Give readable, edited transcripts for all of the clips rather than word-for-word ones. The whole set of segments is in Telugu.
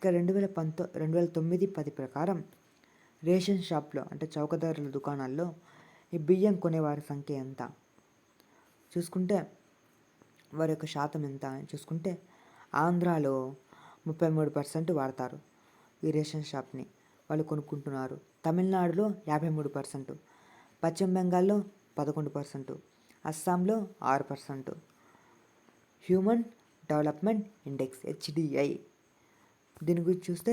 ఇక 2009-10 ప్రకారం రేషన్ షాప్లో అంటే చౌకధరల దుకాణాల్లో ఈ బియ్యం కొనేవారి సంఖ్య ఎంత చూసుకుంటే, వారి యొక్క శాతం ఎంత అని చూసుకుంటే, ఆంధ్రాలో 33% వాడతారు ఈ రేషన్ షాప్ని, వాళ్ళు కొనుక్కుంటున్నారు. తమిళనాడులో 53%, పశ్చిమ బెంగాల్లో 11%, అస్సాంలో 6%. హ్యూమన్ డెవలప్మెంట్ ఇండెక్స్ HDI, దీని గురించి చూస్తే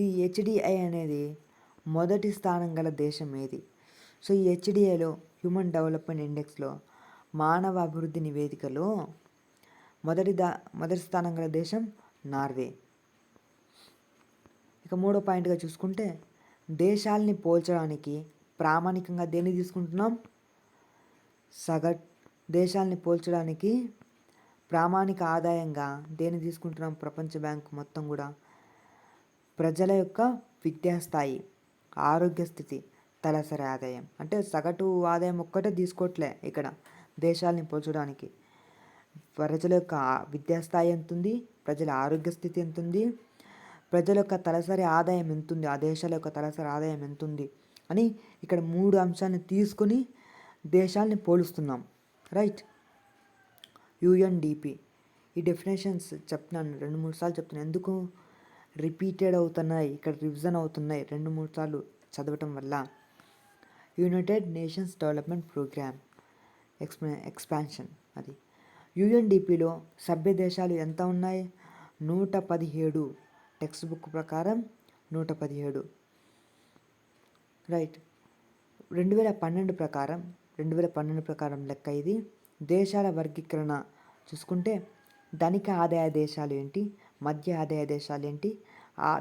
ఈ HDI అనేది మొదటి స్థానం గల దేశం ఏది? సో ఈ HDIలో హ్యూమన్ డెవలప్మెంట్ ఇండెక్స్లో మానవ అభివృద్ధి నివేదికలో మొదటి స్థానం గల దేశం నార్వే. ఇక మూడో పాయింట్గా చూసుకుంటే, దేశాలని పోల్చడానికి ప్రామాణికంగా దేన్ని తీసుకుంటున్నాం? దేశాలని పోల్చడానికి ప్రామాణిక ఆదాయంగా దేన్ని తీసుకుంటున్నాం? ప్రపంచ బ్యాంకు మొత్తం కూడా ప్రజల యొక్క విద్యాస్థాయి, ఆరోగ్య స్థితి, తలసరి ఆదాయం, అంటే సగటు ఆదాయం ఒక్కటే తీసుకోవట్లే ఇక్కడ దేశాలని పోల్చడానికి. ప్రజల యొక్క విద్యాస్థాయి ఎంత ఉంది, ప్రజల ఆరోగ్య స్థితి ఎంత ఉంది, ప్రజల యొక్క తలసరి ఆదాయం ఎంత ఉంది, ఆ దేశాల యొక్క తలసరి ఆదాయం ఎంత ఉంది అని ఇక్కడ 3 అంశాలను తీసుకొని దేశాలని పోలుస్తున్నాం. రైట్. UNDP ఈ డెఫినేషన్స్ చెప్తున్నాను, 2-3 సార్లు చెప్తున్నాను. ఎందుకు రిపీటెడ్ అవుతున్నాయి, ఇక్కడ రివిజన్ అవుతున్నాయి 2-3 సార్లు చదవటం వల్ల. United nations development programme expansion. అది UNDPలో సభ్య దేశాలు ఎంత ఉన్నాయి? 117. టెక్స్ట్ బుక్ ప్రకారం 117. రైట్. 2012 ప్రకారం లెక్క ఇది. దేశాల వర్గీకరణ చూసుకుంటే, ధనిక ఆదాయ దేశాలు ఏంటి, మధ్య ఆదాయ దేశాలు ఏంటి,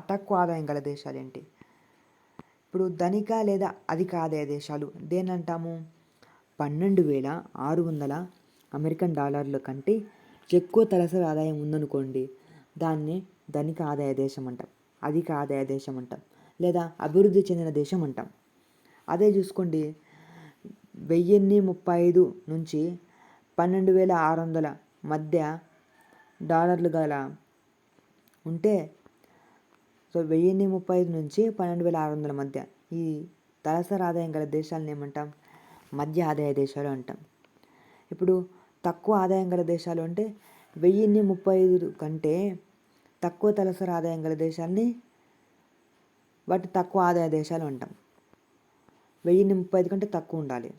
తక్కువ ఆదాయం గల దేశాలు ఏంటి? ఇప్పుడు ధనిక లేదా అధిక ఆదాయ దేశాలు దేని అంటాము? 12,600 అమెరికన్ డాలర్ల కంటే ఎక్కువ తలసరి ఆదాయం ఉందనుకోండి, దాన్ని ధనిక ఆదాయ దేశం అంటాం, అధిక ఆదాయ దేశం అంటాం, లేదా అభివృద్ధి చెందిన దేశం అంటాం. అదే చూసుకోండి, 1035 నుంచి 12,600 మధ్య డాలర్లు గల ఉంటే, సో 1035 నుంచి 12,600 మధ్య ఈ తలసరి ఆదాయం గల దేశాలను ఏమంటాం? మధ్య ఆదాయ దేశాలు అంటాం. ఇప్పుడు తక్కువ ఆదాయం గల దేశాలు అంటే 1035 కంటే తక్కువ తలసరి ఆదాయం గల దేశాలని వాటి తక్కువ ఆదాయ దేశాలు అంటాం. 1035 కంటే తక్కువ ఉండాలి.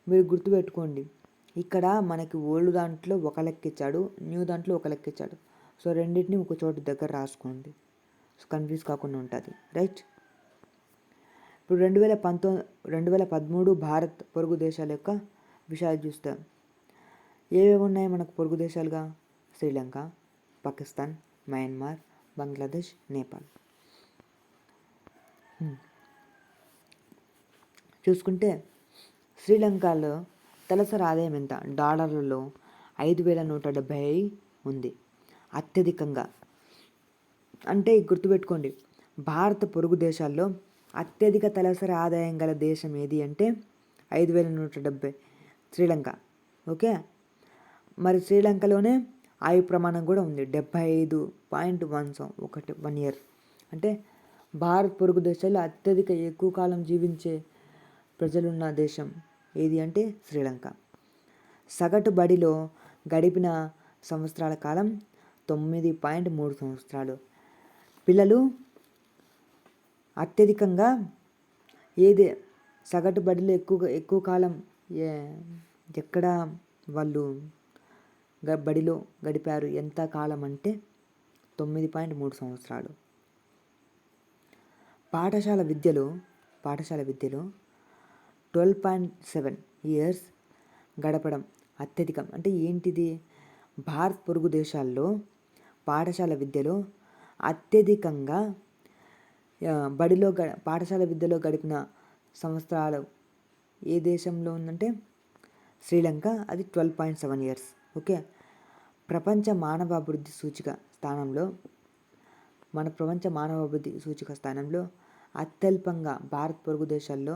మీరు గుర్తుపెట్టుకోండి, ఇక్కడ మనకి ఓల్డ్ దాంట్లో ఒక లెక్క ఇచ్చాడు, న్యూ దాంట్లో ఒక లెక్క ఇచ్చాడు. సో రెండింటిని ఒక చోటు దగ్గర రాసుకోండి, కన్ఫ్యూజ్ కాకుండా ఉంటుంది. రైట్. ఇప్పుడు 2013 భారత్ పొరుగు దేశాల యొక్క విషయాలు చూస్తాం. ఏవేవి ఉన్నాయి మనకు పొరుగు దేశాలుగా? శ్రీలంక, పాకిస్తాన్, మయన్మార్, బంగ్లాదేశ్, నేపాల్. చూసుకుంటే శ్రీలంకలో తలసరి ఆదాయం ఎంత? డాలర్లలో 5,170 ఉంది అత్యధికంగా. అంటే గుర్తుపెట్టుకోండి, భారత పొరుగు దేశాల్లో అత్యధిక తలసరి ఆదాయం గల దేశం ఏది అంటే 5,170 శ్రీలంక. ఓకే. మరి శ్రీలంకలోనే ఆయు ప్రమాణం కూడా ఉంది, 75.1 ఇయర్. అంటే భారత్ పొరుగు దేశాల్లో అత్యధిక ఎక్కువ కాలం జీవించే ప్రజలున్న దేశం ఏది అంటే శ్రీలంక. సగటు బడిలో గడిపిన సంవత్సరాల కాలం 9.3 సంవత్సరాలు. పిల్లలు అత్యధికంగా సగటు బడిలో ఎక్కువ కాలం ఎక్కడ వాళ్ళు బడిలో గడిపారు? ఎంత కాలం అంటే 9.3 సంవత్సరాలు. పాఠశాల విద్యలో 12.7 ఇయర్స్ గడపడం అత్యధికం. అంటే ఏంటిది? భారత్ పొరుగు దేశాల్లో పాఠశాల విద్యలో అత్యధికంగా పాఠశాల విద్యలో గడిపిన సంవత్సరాలు ఏ దేశంలో ఉందంటే శ్రీలంక. అది 12.7 ఇయర్స్. ఓకే. ప్రపంచ మానవాభివృద్ధి సూచిక స్థానంలో అత్యల్పంగా భారత్ పొరుగు దేశాల్లో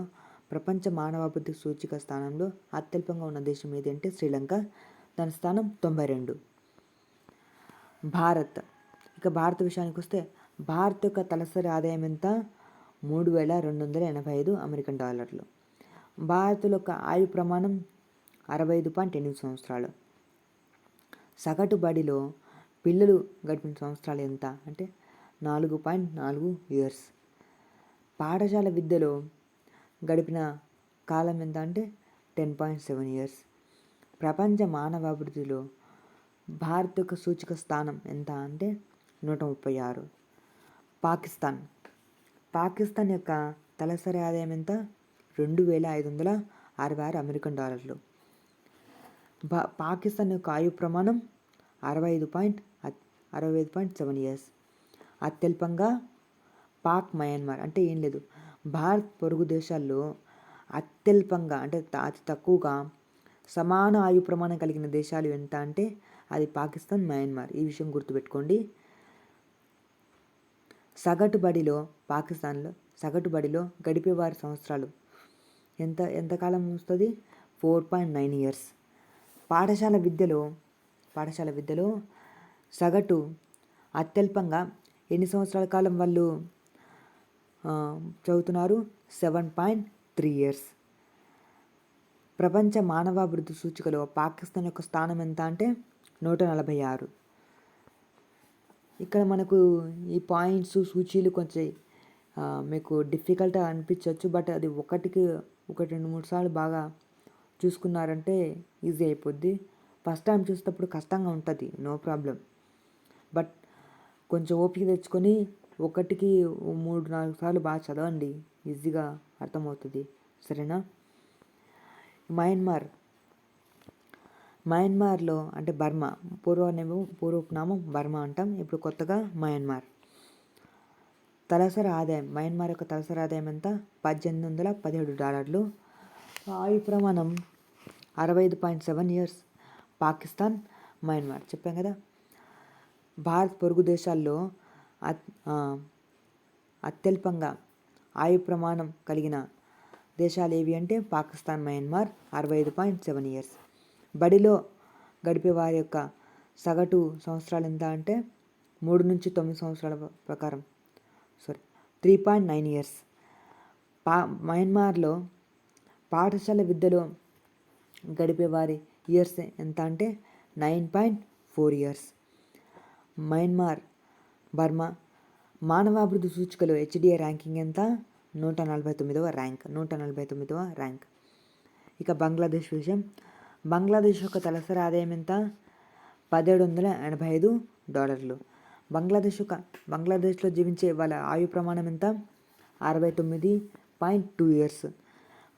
ప్రపంచ మానవాభివృద్ధి సూచిక స్థానంలో అత్యల్పంగా ఉన్న దేశం ఏది అంటే శ్రీలంక. దాని స్థానం 92. భారత్ ఇక భారత విషయానికి వస్తే భారత్ యొక్క తలసరి ఆదాయం ఎంత? 3,285 అమెరికన్ డాలర్లు. భారత్లో యొక్క ఆయు ప్రమాణం 65.8 సంవత్సరాలు. సగటు బడిలో పిల్లలు గడిపిన సంవత్సరాలు ఎంత అంటే 4.4 ఇయర్స్. పాఠశాల విద్యలో గడిపిన కాలం ఎంత అంటే 10.7 ఇయర్స్. ప్రపంచ మానవాభివృద్ధిలో భారత్ యొక్క సూచిక స్థానం ఎంత అంటే 136. పాకిస్తాన్ యొక్క తలసరి ఆదాయం ఎంత? 2,566 అమెరికన్ డాలర్లు. పాకిస్తాన్ యొక్క ఆయు ప్రమాణం 65.7 ఇయర్స్. అత్యల్పంగా మయన్మార్ అంటే ఏం లేదు, భారత్ పొరుగు దేశాల్లో అత్యల్పంగా అంటే అతి తక్కువగా సమాన ఆయు ప్రమాణం కలిగిన దేశాలు ఎంత అంటే అది పాకిస్తాన్, మయన్మార్. ఈ విషయం గుర్తుపెట్టుకోండి. సగటు బడిలో గడిపే వారి సంవత్సరాలు ఎంతకాలం వస్తుంది? 4.9 ఇయర్స్. పాఠశాల విద్యలో సగటు అత్యల్పంగా ఎన్ని సంవత్సరాల కాలం వాళ్ళు చదువుతున్నారు? 7.3 ఇయర్స్. ప్రపంచ మానవాభివృద్ధి సూచికలో పాకిస్తాన్ యొక్క స్థానం ఎంత అంటే 146. ఇక్కడ మనకు ఈ పాయింట్స్ సూచీలు కొంచెం మీకు డిఫికల్ట్గా అనిపించవచ్చు, బట్ అది ఒకటి 2-3 సార్లు బాగా చూసుకున్నారంటే ఈజీ అయిపోద్ది. ఫస్ట్ టైం చూసేటప్పుడు కష్టంగా ఉంటుంది, నో ప్రాబ్లం, బట్ కొంచెం ఓపిక తెచ్చుకొని 3-4 సార్లు బాగా చదవండి, ఈజీగా అర్థమవుతుంది. సరేనా? మయన్మార్లో అంటే బర్మా, పూర్వనామం బర్మా అంటాం, ఇప్పుడు కొత్తగా మయన్మార్. మయన్మార్ యొక్క తలసరి ఆదాయం ఎంత? 1,817 డాలర్లు. ఆయు ప్రమాణం 65.7 ఇయర్స్. పాకిస్తాన్, మయన్మార్ చెప్పాం కదా. భారత్ పొరుగు దేశాల్లో అత్యల్పంగా ఆయు ప్రమాణం కలిగిన దేశాలు ఏవి అంటే పాకిస్తాన్, మయన్మార్ 65.7 ఇయర్స్. బడిలో గడిపే వారి యొక్క సగటు సంవత్సరాలు ఎంత అంటే 3-9 సంవత్సరాల ప్రకారం 3.9 ఇయర్స్. మయన్మార్లో పాఠశాల విద్యలో గడిపే వారి ఇయర్స్ ఎంత అంటే 9.4 ఇయర్స్. బర్మా మానవాభివృద్ధి సూచికలో HDI ర్యాంకింగ్ ఎంత? 149వ ర్యాంక్. ఇక బంగ్లాదేశ్ విషయం. బంగ్లాదేశ్ యొక్క తలసరి ఆదాయం ఎంత? 1,785 డాలర్లు. బంగ్లాదేశ్లో జీవించే వాళ్ళ ఆయు ప్రమాణం ఎంత? 69.2 ఇయర్స్.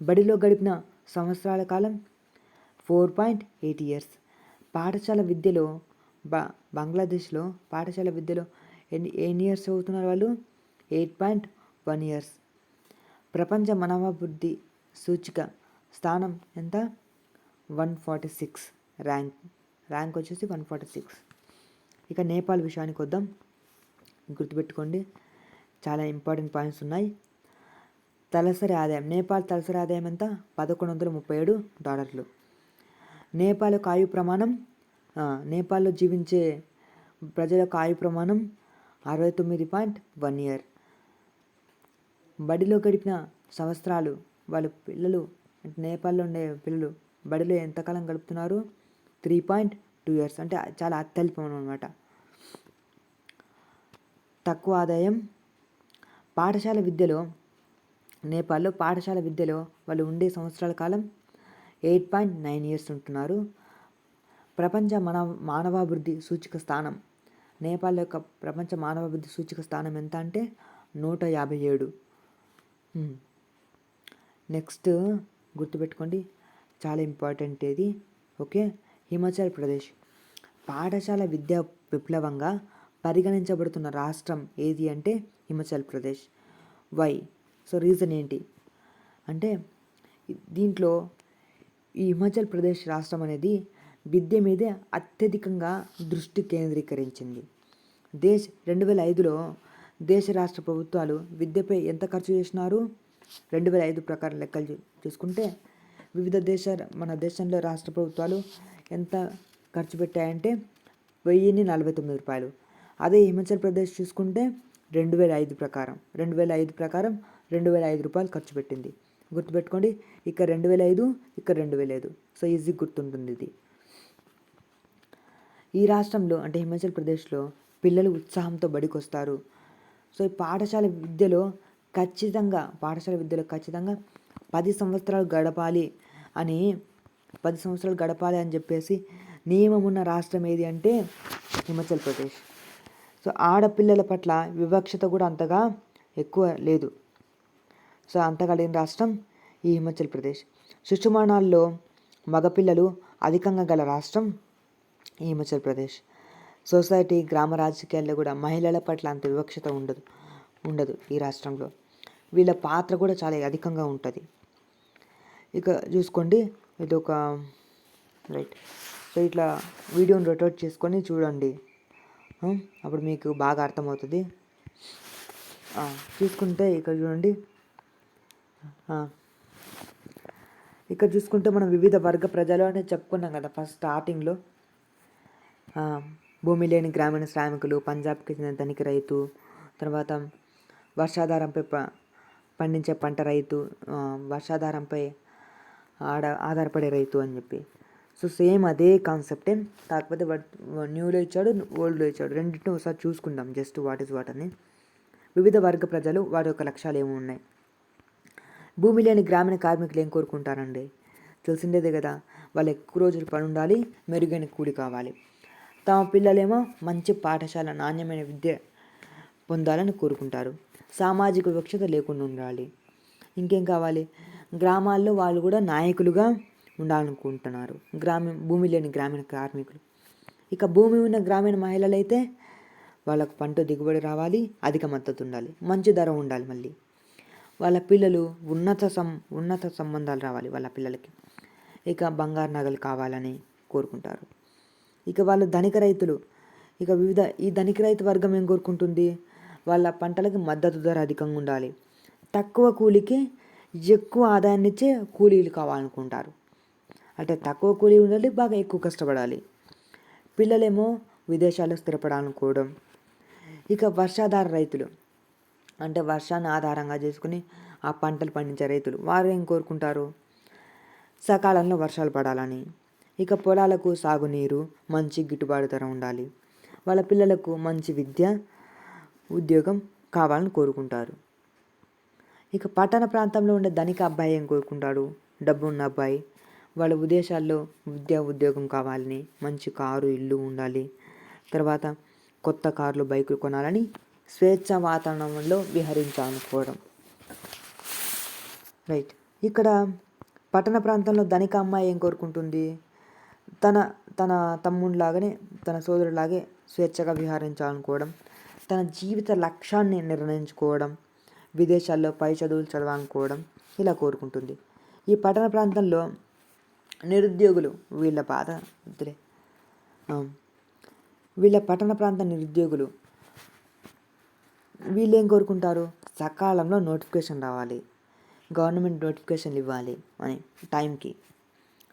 బడిలో గడిపిన సంవత్సరాల కాలం 4.8 ఇయర్స్. పాఠశాల విద్యలో బంగ్లాదేశ్లో ఎన్ని ఇయర్స్ చదువుతున్నారు వాళ్ళు? 8.1 ఇయర్స్. ప్రపంచ మానవాభివృద్ధి సూచిక స్థానం ఎంత? 146 ర్యాంక్ వచ్చేసి 146. ఇక నేపాల్ విషయానికి వద్దాం. గుర్తుపెట్టుకోండి, చాలా ఇంపార్టెంట్ పాయింట్స్ ఉన్నాయి. నేపాల్ తలసరి ఆదాయం ఎంత? 1,137 డాలర్లు. నేపాల్ యొక్క ఆయు ప్రమాణం, నేపాల్లో జీవించే ప్రజల యొక్క ఆయు ప్రమాణం 69.1 ఇయర్. బడిలో గడిపిన సంవత్సరాలు వాళ్ళ పిల్లలు అంటే నేపాల్లో ఉండే పిల్లలు బడిలో ఎంతకాలం గడుపుతున్నారు? 3.2 ఇయర్స్. అంటే చాలా అత్యల్పం అన్నమాట. తక్కువ ఆదాయం. నేపాల్లో పాఠశాల విద్యలో వాళ్ళు ఉండే సంవత్సరాల కాలం 8.9 ఇయర్స్ ఉంటున్నారు. ప్రపంచ మానవాభివృద్ధి సూచిక స్థానం, నేపాల్ యొక్క ప్రపంచ మానవాభివృద్ధి సూచిక స్థానం ఎంత అంటే 157. నెక్స్ట్ గుర్తుపెట్టుకోండి, చాలా ఇంపార్టెంట్ ఇది. ఓకే, హిమాచల్ ప్రదేశ్. పాఠశాల విద్యా విప్లవంగా పరిగణించబడుతున్న రాష్ట్రం ఏది అంటే Himachal Pradesh. Why? So reason ఏంటి అంటే దీంట్లో ఈ హిమాచల్ ప్రదేశ్ రాష్ట్రం అనేది విద్య మీదే అత్యధికంగా దృష్టి కేంద్రీకరించింది. 2005లో దేశ రాష్ట్ర ప్రభుత్వాలు విద్యపై ఎంత ఖర్చు చేసినారు? 2005 ప్రకారం లెక్కలు చూసుకుంటే మన దేశంలో రాష్ట్ర ప్రభుత్వాలు ఎంత ఖర్చు పెట్టాయంటే 1,049 రూపాయలు. అదే హిమాచల్ ప్రదేశ్ చూసుకుంటే 2005 ప్రకారం 2005 రూపాయలు ఖర్చు పెట్టింది. గుర్తుపెట్టుకోండి, ఇక్కడ 2005, ఇక్కడ 2005. సో ఈజీ గుర్తుంటుంది ఇది. ఈ రాష్ట్రంలో అంటే హిమాచల్ ప్రదేశ్లో పిల్లలు ఉత్సాహంతో బడికి వస్తారు. సో ఈ పాఠశాల విద్యలో ఖచ్చితంగా 10 సంవత్సరాలు గడపాలి అని 10 సంవత్సరాలు గడపాలి అని చెప్పేసి నియమం ఉన్న రాష్ట్రం ఏది అంటే హిమాచల్ ప్రదేశ్. సో ఆడపిల్లల పట్ల వివక్షత కూడా అంతగా ఎక్కువ లేదు. సో అంతగా లేని రాష్ట్రం ఈ హిమాచల్ ప్రదేశ్. శిశుమరణాల్లో మగపిల్లలు అధికంగా గల రాష్ట్రం ఈ హిమాచల్ ప్రదేశ్. సొసైటీ, గ్రామ రాజకీయాల్లో కూడా మహిళల పట్ల అంత వివక్షత ఉండదు ఈ రాష్ట్రంలో. వీళ్ళ పాత్ర కూడా చాలా అధికంగా ఉంటుంది. ఇక చూసుకోండి, ఇది ఒక రైట్. సో ఇట్లా వీడియోని రొటేట్ చేసుకొని చూడండి, అప్పుడు మీకు బాగా అర్థమవుతుంది. చూసుకుంటే ఇక్కడ చూడండి, ఇక్కడ చూసుకుంటే మనం వివిధ వర్గ ప్రజలు అనేది చెప్పుకున్నాం కదా ఫస్ట్ స్టార్టింగ్లో. భూమి లేని గ్రామీణ శ్రామికులు, పంజాబ్కి చెందిన ధనిక రైతు, తర్వాత వర్షాధారంపై పండించే పంట రైతు, వర్షాధారంపై ఆధారపడే రైతు అని చెప్పి. సో సేమ్ అదే కాన్సెప్టే, కాకపోతే న్యూలో ఇచ్చాడు, ఓల్డ్లో ఇచ్చాడు. రెండింటిని ఒకసారి చూసుకుందాం జస్ట్ వాట్ ఈజ్ వాట్ అని. వివిధ వర్గ ప్రజలు వారి యొక్క లక్ష్యాలు ఏమి ఉన్నాయి. భూమి లేని గ్రామీణ కార్మికులు ఏం కోరుకుంటారండి, తెలిసిందేదే కదా. వాళ్ళు ఎక్కువ రోజులు పని ఉండాలి, మెరుగైన కూలి కావాలి. తమ పిల్లలేమో మంచి పాఠశాల, నాణ్యమైన విద్య పొందాలని కోరుకుంటారు. సామాజిక వివక్షత లేకుండా ఉండాలి. ఇంకేం కావాలి, గ్రామాల్లో వాళ్ళు కూడా నాయకులుగా ఉండాలనుకుంటున్నారు. భూమి లేని గ్రామీణ కార్మికులు. ఇక భూమి ఉన్న గ్రామీణ మహిళలు అయితే వాళ్ళకు పంట దిగుబడి రావాలి, అధిక మద్దతు ఉండాలి, మంచి ధర ఉండాలి. మళ్ళీ వాళ్ళ పిల్లలు ఉన్నత సంబంధాలు రావాలి వాళ్ళ పిల్లలకి. ఇక బంగారు నగలు కావాలని కోరుకుంటారు. ఇక వాళ్ళు ధనిక రైతులు. ఇక ఈ ధనిక రైతు వర్గం ఏం కోరుకుంటుంది, వాళ్ళ పంటలకి మద్దతు ధర అధికంగా ఉండాలి, తక్కువ కూలికి ఎక్కువ ఆదాయాన్ని ఇచ్చే కూలీలు కావాలనుకుంటారు. అంటే తక్కువ కూలీ ఉండాలి, బాగా ఎక్కువ కష్టపడాలి. పిల్లలేమో విదేశాల్లో స్థిరపడాలనుకోవడం. ఇక వర్షాధార రైతులు అంటే వర్షాన్ని ఆధారంగా చేసుకుని ఆ పంటలు పండించే రైతులు, వారు ఏం కోరుకుంటారు, సకాలంలో వర్షాలు పడాలని. ఇక పొలాలకు సాగునీరు, మంచి గిట్టుబాటు ధర ఉండాలి. వాళ్ళ పిల్లలకు మంచి విద్య, ఉద్యోగం కావాలని కోరుకుంటారు. ఇక పట్టణ ప్రాంతంలో ఉండే ధనిక అబ్బాయి ఏం కోరుకుంటాడు, డబ్బు ఉన్న అబ్బాయి, వాళ్ళ ఉద్దేశాల్లో విద్య, ఉద్యోగం కావాలని, మంచి కారు, ఇల్లు ఉండాలి, తర్వాత కొత్త కార్లు, బైకులు కొనాలని, స్వేచ్ఛ వాతావరణంలో విహరించాలనుకోవడం. రైట్. ఇక్కడ పట్టణ ప్రాంతంలో ధనిక అమ్మాయి ఏం కోరుకుంటుంది, తన తమ్ముడిలాగానే, తన సోదరులాగే స్వేచ్ఛగా విహరించాలనుకోవడం, తన జీవిత లక్ష్యాన్ని నిర్ణయించుకోవడం, విదేశాల్లో పై చదువులు చదవాలనుకోవడం, ఇలా కోరుకుంటుంది. ఈ పట్టణ ప్రాంతంలో నిరుద్యోగులు, వీళ్ళ పట్టణ ప్రాంత నిరుద్యోగులు వీళ్ళు ఏం కోరుకుంటారు, సకాలంలో నోటిఫికేషన్ రావాలి, గవర్నమెంట్ నోటిఫికేషన్లు ఇవ్వాలి అని టైంకి,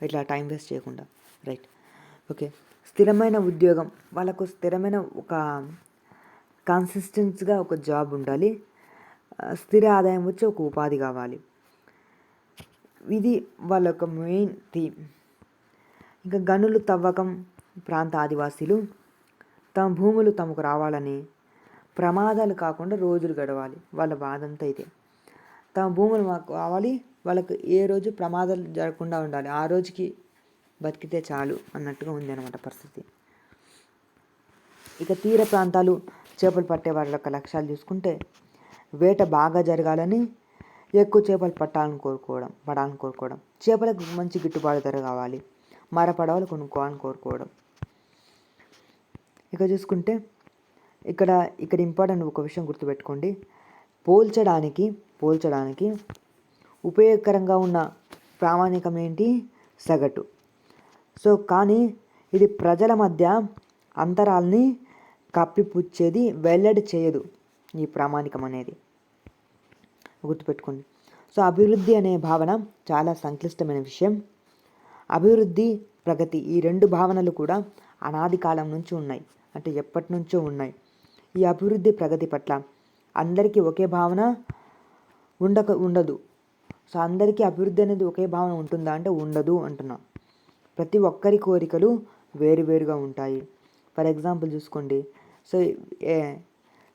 ఇట్లా టైం వేస్ట్ చేయకుండా. రైట్. ఓకే. స్థిరమైన ఉద్యోగం, వాళ్ళకు స్థిరమైన ఒక కన్సిస్టెన్స్గా ఒక జాబ్ ఉండాలి, స్థిర ఆదాయం వచ్చి ఒక ఉపాధి కావాలి. ఇది వాళ్ళ యొక్క మెయిన్ థీమ్. ఇంకా గనులు తవ్వకం ప్రాంత ఆదివాసీలు తమ భూములు తమకు రావాలని, ప్రమాదాలు కాకుండా రోజులు గడవాలి, వాళ్ళ బాధ అంతా ఇదే. తమ భూములు మాకు కావాలి, వాళ్ళకు ఏ రోజు ప్రమాదాలు జరగకుండా ఉండాలి, ఆ రోజుకి బతికితే చాలు అన్నట్టుగా ఉంది అన్నమాట పరిస్థితి. ఇక తీర ప్రాంతాలు చేపలు పట్టే వాళ్ళ యొక్క లక్ష్యాలు చూసుకుంటే వేట బాగా జరగాలని, ఎక్కువ చేపలు పడాలని కోరుకోవడం, చేపలకు మంచి గిట్టుబాటు ధర కావాలి, మరపడవలు కొనుక్కోవాలని కోరుకోవడం. ఇక చూసుకుంటే ఇక్కడ ఇంపార్టెంట్ ఒక విషయం గుర్తుపెట్టుకోండి, పోల్చడానికి ఉపయోగకరంగా ఉన్న ప్రామాణికం ఏంటి, సగటు. సో కానీ ఇది ప్రజల మధ్య అంతరాల్ని కప్పిపుచ్చేది, వెల్లడి చేయదు ఈ ప్రామాణికం అనేది, గుర్తుపెట్టుకోండి. సో అభివృద్ధి అనే భావన చాలా సంక్లిష్టమైన విషయం. అభివృద్ధి, ప్రగతి, ఈ రెండు భావనలు కూడా అనాది కాలం నుంచి ఉన్నాయి, అంటే ఎప్పటి నుంచో ఉన్నాయి. ఈ అభివృద్ధి ప్రగతి పట్ల అందరికీ ఒకే భావన ఉండదు. సో అందరికీ అభివృద్ధి అనేది ఒకే భావన ఉంటుందా అంటే ఉండదు అంటున్నా. ప్రతి ఒక్కరి కోరికలు వేరువేరుగా ఉంటాయి. ఫర్ ఎగ్జాంపుల్ చూసుకోండి, సో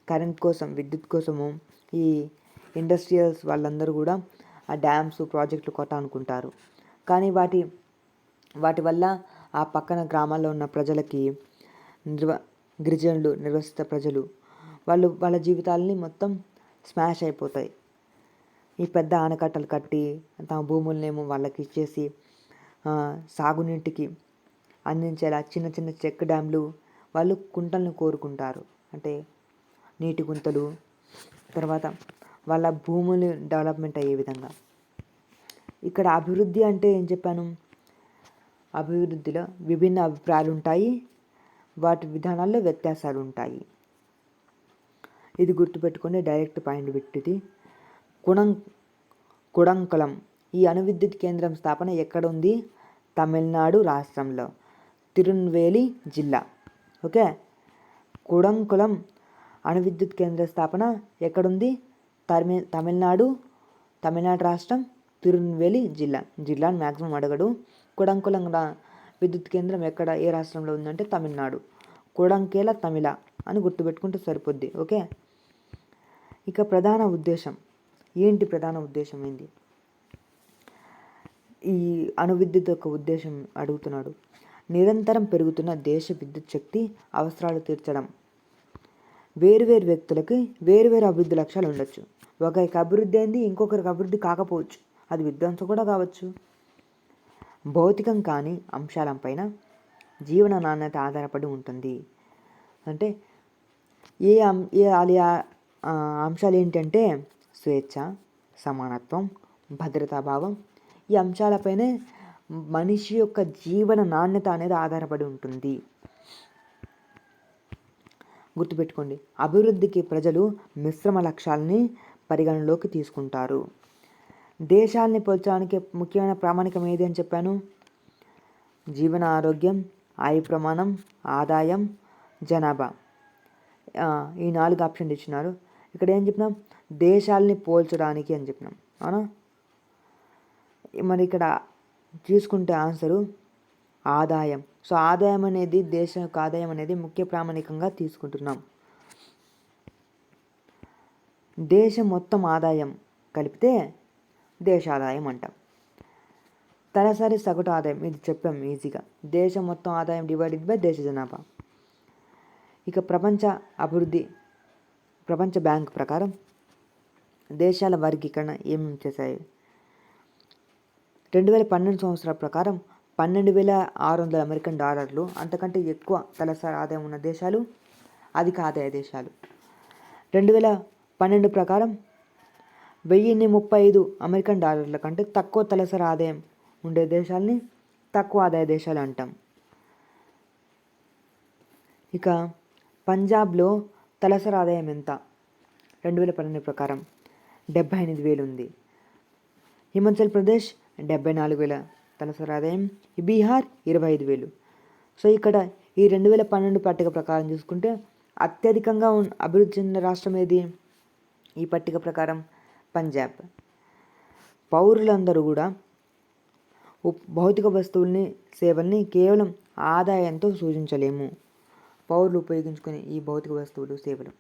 కరెంట్ కోసం, విద్యుత్ కోసము ఈ ఇండస్ట్రియల్స్ వాళ్ళందరూ కూడా ఆ డ్యామ్స్, ప్రాజెక్టులు అనుకుంటారు. కానీ వాటి వల్ల ఆ పక్కన గ్రామాల్లో ఉన్న ప్రజలకి, గిరిజనులు, నిర్వసిత ప్రజలు వాళ్ళ జీవితాలని మొత్తం స్మాష్ అయిపోతాయి. ఈ పెద్ద ఆనకట్టలు కట్టి తమ భూములనేమో వాళ్ళకి ఇచ్చేసి సాగునీటికి అందించేలా చిన్న చిన్న చెక్ డ్యామ్లు, వాళ్ళు కుంటలను కోరుకుంటారు, అంటే నీటి గుంతలు. తర్వాత వాళ్ళ భూములు డెవలప్మెంట్ అయ్యే విధంగా. ఇక్కడ అభివృద్ధి అంటే ఏం చెప్పాను? అభివృద్ధిలో విభిన్న అభిప్రాయాలు ఉంటాయి, వాటి విధానాల్లో వ్యత్యాసాలు ఉంటాయి. ఇది గుర్తుపెట్టుకొని డైరెక్ట్ పాయింట్ పెట్టింది. కుడంకులం ఈ అణువిద్యుత్ కేంద్రం స్థాపన ఎక్కడ ఉంది? తమిళనాడు రాష్ట్రంలో, తిరునెల్వేలి జిల్లా. ఓకే, కుడంకులం అణువిద్యుత్ కేంద్ర స్థాపన ఎక్కడుంది? తమిళనాడు రాష్ట్రం, తిరునెల్వేలి జిల్లా. జిల్లాని మ్యాక్సిమం అడగడు. కుడంకులం విద్యుత్ కేంద్రం ఎక్కడ, ఏ రాష్ట్రంలో ఉందంటే తమిళనాడు. కుడంకేల తమిళ అని గుర్తుపెట్టుకుంటే సరిపోద్ది. ఓకే, ఇక ప్రధాన ఉద్దేశం ఏంటి? ప్రధాన ఉద్దేశం ఏంటి? ఈ అణువిద్యుత్ యొక్క ఉద్దేశం అడుగుతున్నాడు. నిరంతరం పెరుగుతున్న దేశ విద్యుత్ శక్తి అవసరాలు తీర్చడం. వేరువేరు వ్యక్తులకి వేరువేరు అభివృద్ధి లక్ష్యాలు ఉండొచ్చు. ఒకరికి అభివృద్ధి అయింది, ఇంకొకరికి అభివృద్ధి కాకపోవచ్చు. అది విధ్వంసం కూడా కావచ్చు. భౌతికం కాని అంశాలపైన జీవన నాణ్యత ఆధారపడి ఉంటుంది. అంటే ఏ అంశాలు ఏంటంటే స్వేచ్ఛ, సమానత్వం, భద్రతాభావం. ఈ అంశాలపైనే మనిషి యొక్క జీవన నాణ్యత అనేది ఆధారపడి ఉంటుంది. గుర్తుపెట్టుకోండి, అభివృద్ధికి ప్రజలు మిశ్రమ లక్ష్యాలని పరిగణలోకి తీసుకుంటారు. దేశాలని పోల్చడానికి ముఖ్యమైన ప్రామాణికం ఏది అని చెప్పాను? జీవన ఆరోగ్యం, ఆయు ప్రమాణం, ఆదాయం, జనాభా. ఈ 4 ఆప్షన్లు ఇచ్చినారు. ఇక్కడ ఏం చెప్పినాం? దేశాలని పోల్చడానికి అని చెప్పినాం, అవునా? మరి ఇక్కడ తీసుకుంటే ఆన్సరు ఆదాయం. సో ఆదాయం అనేది, దేశం యొక్క ఆదాయం అనేది ముఖ్య ప్రామాణికంగా తీసుకుంటున్నాం. దేశం మొత్తం ఆదాయం కలిపితే దేశాదాయం అంటాం. తలసరి సగటు ఆదాయం, ఇది చెప్పాం ఈజీగా. దేశం మొత్తం ఆదాయం డివైడెడ్ బై దేశ జనాభా. ఇక ప్రపంచ బ్యాంక్ ప్రకారం దేశాల వర్గీకరణ ఏమేమి చేశాయి? 2012 సంవత్సరాల ప్రకారం 12,600 అమెరికన్ డాలర్లు, అంతకంటే ఎక్కువ తలసరి ఆదాయం ఉన్న దేశాలు అధిక ఆదాయ దేశాలు. 2012 ప్రకారం 1035 అమెరికన్ డాలర్ల కంటే తక్కువ తలసరి ఆదాయం ఉండే దేశాలని తక్కువ ఆదాయ దేశాలు అంటాం. ఇక పంజాబ్లో తలసరి ఆదాయం ఎంత? 2012 ప్రకారం 78,000 ఉంది. హిమాచల్ ప్రదేశ్ 74,000 తలసరి ఆదాయం. బీహార్ 25,000. సో ఇక్కడ ఈ 2012 పట్టిక ప్రకారం చూసుకుంటే అత్యధికంగా అభివృద్ధి చెందిన రాష్ట్రం ఏది? ఈ పట్టిక ప్రకారం పంజాబ్. పౌరులందరూ కూడా భౌతిక వస్తువుల్ని, సేవల్ని కేవలం ఆదాయంతో సూచించలేము. పౌరులు ఉపయోగించుకునే ఈ భౌతిక వస్తువులు, సేవలు.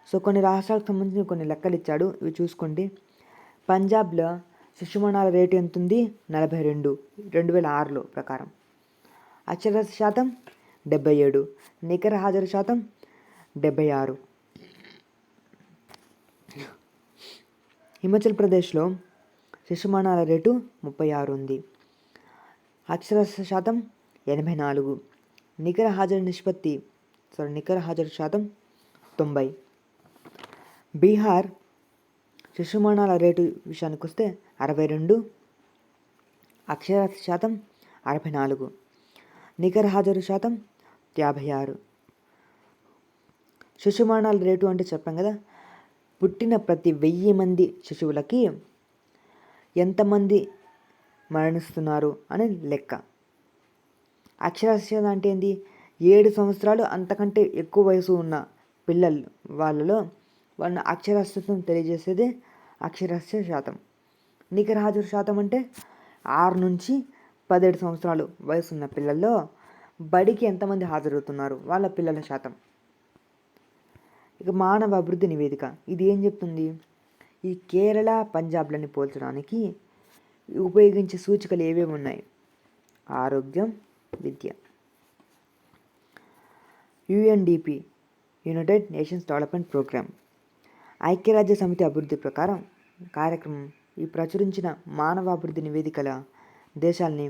సో కొన్ని రాష్ట్రాలకు సంబంధించిన కొన్ని లెక్కలు ఇచ్చాడు, ఇవి చూసుకోండి. పంజాబ్లో శిశుమరణాల రేటు ఎంత ఉంది? 42, 2006లో ప్రకారం. అక్షరాస్యత శాతం 77, నికర హాజరు శాతం 76. హిమాచల్ ప్రదేశ్లో శిశుమరణాల రేటు 36 ఉంది. అక్షరాస్యత శాతం 84, నికర హాజరు శాతం 90. బీహార్ శిశుమరణాల రేటు విషయానికి వస్తే 62, అక్షరాస్యత శాతం 64, నికర హాజరు శాతం 56. శిశుమరణాల రేటు అంటే చెప్పాం కదా, పుట్టిన ప్రతి 1000 మంది శిశువులకి ఎంతమంది మరణిస్తున్నారు అనే లెక్క. అక్షరాస్యత అంటే ఏంది? 7 సంవత్సరాలు అంతకంటే ఎక్కువ వయసు ఉన్న పిల్లలు వాళ్ళలో వాళ్ళ అక్షరాస్యతను తెలియజేసేది అక్షరాస్యత శాతం. నికర హాజరు శాతం అంటే 6 నుంచి 17 సంవత్సరాలు వయసున్న పిల్లల్లో బడికి ఎంతమంది హాజరవుతున్నారు వాళ్ళ పిల్లల శాతం. ఇక మానవ అభివృద్ధి నివేదిక ఇది ఏం చెప్తుంది? ఈ కేరళ, పంజాబ్లని పోల్చడానికి ఉపయోగించే సూచికలు ఏవేవి ఉన్నాయి? ఆరోగ్యం, విద్య. UNDP, united nations development programme, ఐక్యరాజ్య సమితి అభివృద్ధి ప్రకారం కార్యక్రమం ఈ ప్రచురించిన మానవ అభివృద్ధి నివేదికల దేశాలని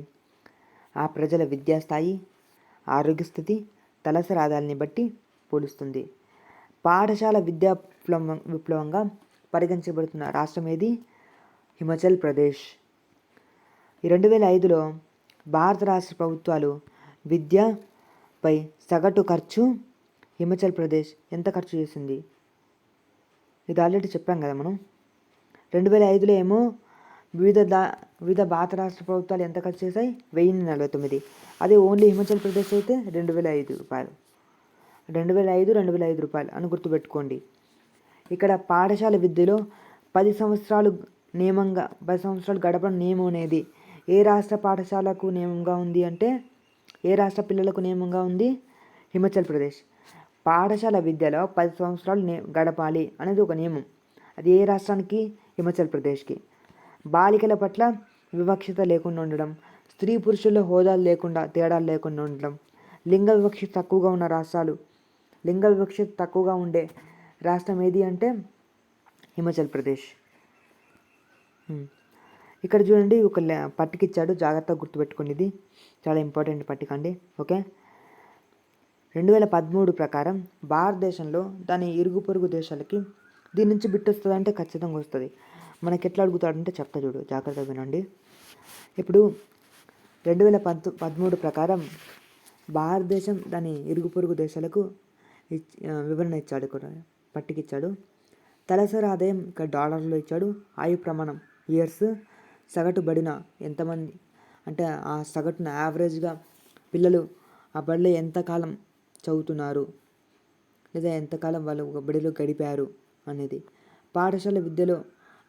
ఆ ప్రజల విద్యాస్థాయి, ఆరోగ్య స్థితి, తలసరి ఆదాయాన్ని బట్టి పోలుస్తుంది. పాఠశాల విద్యా విప్లవంగా పరిగణించబడుతున్న రాష్ట్రం ఏది? హిమాచల్ ప్రదేశ్. 2005లో భారత రాష్ట్ర ప్రభుత్వాలు విద్యపై సగటు ఖర్చు హిమాచల్ ప్రదేశ్ ఎంత ఖర్చు చేసింది? ఇది ఆల్రెడీ చెప్పాం కదా మనం. 2005లో ఏమో వివిధ భారత రాష్ట్ర ప్రభుత్వాలు ఎంత ఖర్చు చేశాయి? 1049. అదే ఓన్లీ హిమాచల్ ప్రదేశ్ అయితే 2005 రూపాయలు. 2005 రూపాయలు అని గుర్తుపెట్టుకోండి. ఇక్కడ పాఠశాల విద్యలో 10 సంవత్సరాలు గడపడం నియమం అనేది ఏ రాష్ట్ర పాఠశాలకు నియమంగా ఉంది అంటే, ఏ రాష్ట్ర పిల్లలకు నియమంగా ఉంది? హిమాచల్ ప్రదేశ్. పాఠశాల విద్యలో 10 సంవత్సరాలు గడపాలి అనేది ఒక నియమం. అది ఏ రాష్ట్రానికి? హిమాచల్ ప్రదేశ్కి. బాలికల పట్ల వివక్షత లేకుండా ఉండడం, స్త్రీ పురుషుల్లో హోదాలు లేకుండా తేడాలు లేకుండా ఉండడం, లింగ వివక్షత తక్కువగా ఉండే రాష్ట్రం ఏది అంటే హిమాచల్ ప్రదేశ్. ఇక్కడ చూడండి, ఒక పట్టిక ఇచ్చాడు, జాగ్రత్తగా గుర్తుపెట్టుకోండి. ఇది చాలా ఇంపార్టెంట్ పట్టిక అండి. ఓకే. 2013 ప్రకారం భారతదేశంలో దాని ఇరుగు పొరుగు దేశాలకి దీని నుంచి బిట్ వస్తుంది అంటే ఖచ్చితంగా వస్తుంది. మనకి ఎట్లా అడుగుతాడంటే చెప్తా చూడు, జాగ్రత్తగా వినండి. ఇప్పుడు 2013 ప్రకారం భారతదేశం దాని ఇరుగు పొరుగు దేశాలకు వివరణ ఇచ్చాడు, కూడా పట్టిక ఇచ్చాడు. తలసరి ఆదాయం ఇక్కడ డాలర్లో ఇచ్చాడు. ఆయు ప్రమాణం ఇయర్స్, సగటు బడిన ఎంతమంది అంటే ఆ సగటున యావరేజ్గా పిల్లలు ఆ బడిలో ఎంతకాలం చదువుతున్నారు లేదా ఎంతకాలం వాళ్ళు ఒక బడిలో గడిపారు అనేది, పాఠశాల విద్యలో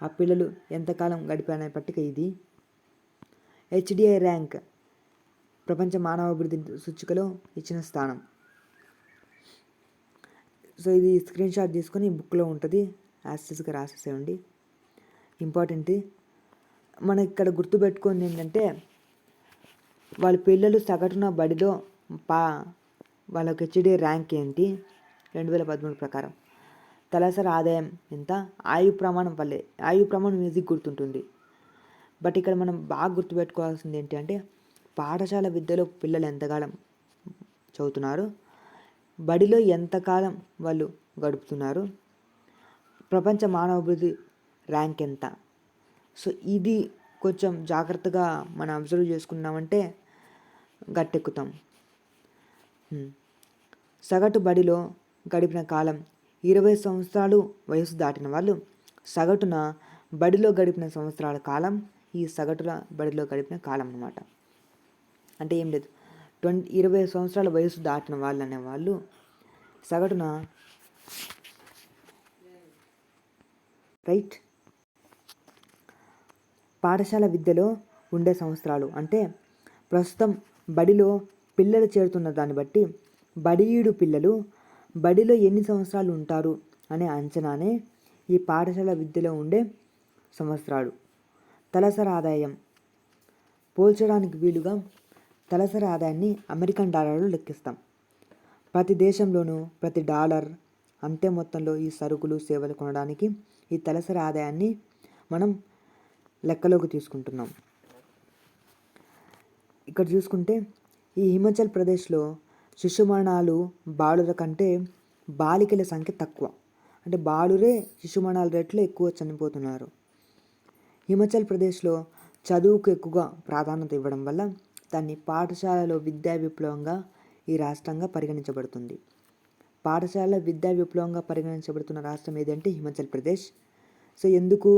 ఆ పిల్లలు ఎంతకాలం గడిపారనే పట్టిక ఇది. హెచ్డిఐ ర్యాంక్ ప్రపంచ మానవాభివృద్ధి సూచికలో ఇచ్చిన స్థానం. సో ఇది స్క్రీన్ షాట్ తీసుకొని బుక్లో ఉంటుంది, యాస్టెస్గా రాసేసేయండి. ఇంపార్టెంట్. మనం ఇక్కడ గుర్తుపెట్టుకుంది ఏంటంటే, వాళ్ళ పిల్లలు సగటున బడిలో వాళ్ళకి హెచ్డిఐ ర్యాంక్ ఏంటి 2013 ప్రకారం, తలసరి ఆదాయం ఎంత, ఆయు ప్రమాణం వల్లే. ఆయు ప్రమాణం ఈజీ గుర్తుంటుంది. బట్ ఇక్కడ మనం బాగా గుర్తుపెట్టుకోవాల్సింది ఏంటి అంటే, పాఠశాల విద్యలో పిల్లలు ఎంతకాలం చదువుతున్నారు, బడిలో ఎంతకాలం వాళ్ళు గడుపుతున్నారు, ప్రపంచ మానవాభివృద్ధి ర్యాంక్ ఎంత. సో ఇది కొంచెం జాగ్రత్తగా మనం అబ్జర్వ్ చేసుకున్నామంటే గట్టెక్కుతాం. సగటు బడిలో గడిపిన కాలం 20 సంవత్సరాలు వయసు దాటిన వాళ్ళు సగటున బడిలో గడిపిన సంవత్సరాల కాలం ఈ సగటున బడిలో గడిపిన కాలం అన్నమాట. అంటే ఏం లేదు, 20 సంవత్సరాల వయసు దాటిన వాళ్ళు అనేవాళ్ళు సగటున రైట్ పాఠశాల విద్యలో ఉండే సంవత్సరాలు అంటే ప్రస్తుతం బడిలో పిల్లలు చేరుతున్న దాన్ని బట్టి బడియుడు పిల్లలు బడిలో ఎన్ని సంవత్సరాలు ఉంటారు అనే అంచనానే ఈ పాఠశాల విద్యలో ఉండే సంవత్సరాలు. తలసరి ఆదాయం పోల్చడానికి వీలుగా తలసరి ఆదాయాన్ని అమెరికన్ డాలర్లో లెక్కిస్తాం. ప్రతి దేశంలోనూ ప్రతి డాలర్ అంతే మొత్తంలో ఈ సరుకులు సేవలు కొనడానికి ఈ తలసరి ఆదాయాన్ని మనం లెక్కలోకి తీసుకుంటున్నాం. ఇక్కడ చూసుకుంటే ఈ హిమాచల్ ప్రదేశ్లో శిశు మరణాలు బాలుర కంటే బాలికల సంఖ్య తక్కువ. అంటే బాలురే శిశు మరణాల రేట్లో ఎక్కువ చనిపోతున్నారు. హిమాచల్ ప్రదేశ్లో చదువుకు ఎక్కువగా ప్రాధాన్యత ఇవ్వడం వల్ల దాన్ని పాఠశాలలో విద్యా విప్లవంగా ఈ రాష్ట్రంగా పరిగణించబడుతుంది. పాఠశాల విద్యా విప్లవంగా పరిగణించబడుతున్న రాష్ట్రం ఏదంటే హిమాచల్ ప్రదేశ్. సో ఎందుకు?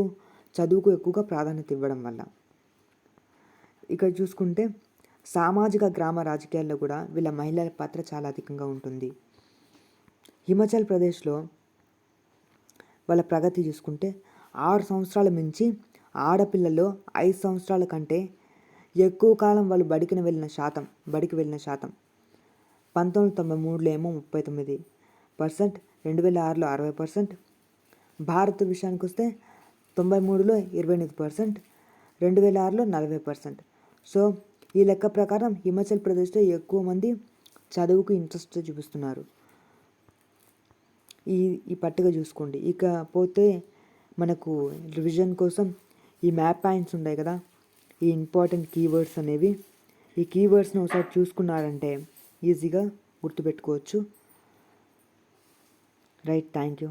చదువుకు ఎక్కువగా ప్రాధాన్యత ఇవ్వడం వల్ల. ఇక్కడ చూసుకుంటే సామాజిక గ్రామ రాజకీయాల్లో కూడా వీళ్ళ మహిళల పాత్ర చాలా అధికంగా ఉంటుంది. హిమాచల్ ప్రదేశ్లో వాళ్ళ ప్రగతి చూసుకుంటే 6 సంవత్సరాల మించి ఆడపిల్లల్లో 5 సంవత్సరాల కంటే ఎక్కువ కాలం వాళ్ళు బడికి వెళ్ళిన శాతం 1993లో ఏమో 39%, 2006లో 60%, భారత్ విషయానికి వస్తే 93లో 28%, 2006లో 40%. సో ఈ లెక్క ప్రకారం హిమాచల్ ప్రదేశ్లో ఎక్కువ మంది చదువుకు ఇంట్రెస్ట్ చూపిస్తున్నారు. ఈ పట్టిక చూసుకోండి. ఇకపోతే మనకు రివిజన్ కోసం ఈ మ్యాప్ పాయింట్స్ ఉన్నాయి కదా, ఈ ఇంపార్టెంట్ కీవర్డ్స్ అనేవి, ఈ కీవర్డ్స్ని ఒకసారి చూసుకున్నారంటే ఈజీగా గుర్తుపెట్టుకోవచ్చు. Right, thank you.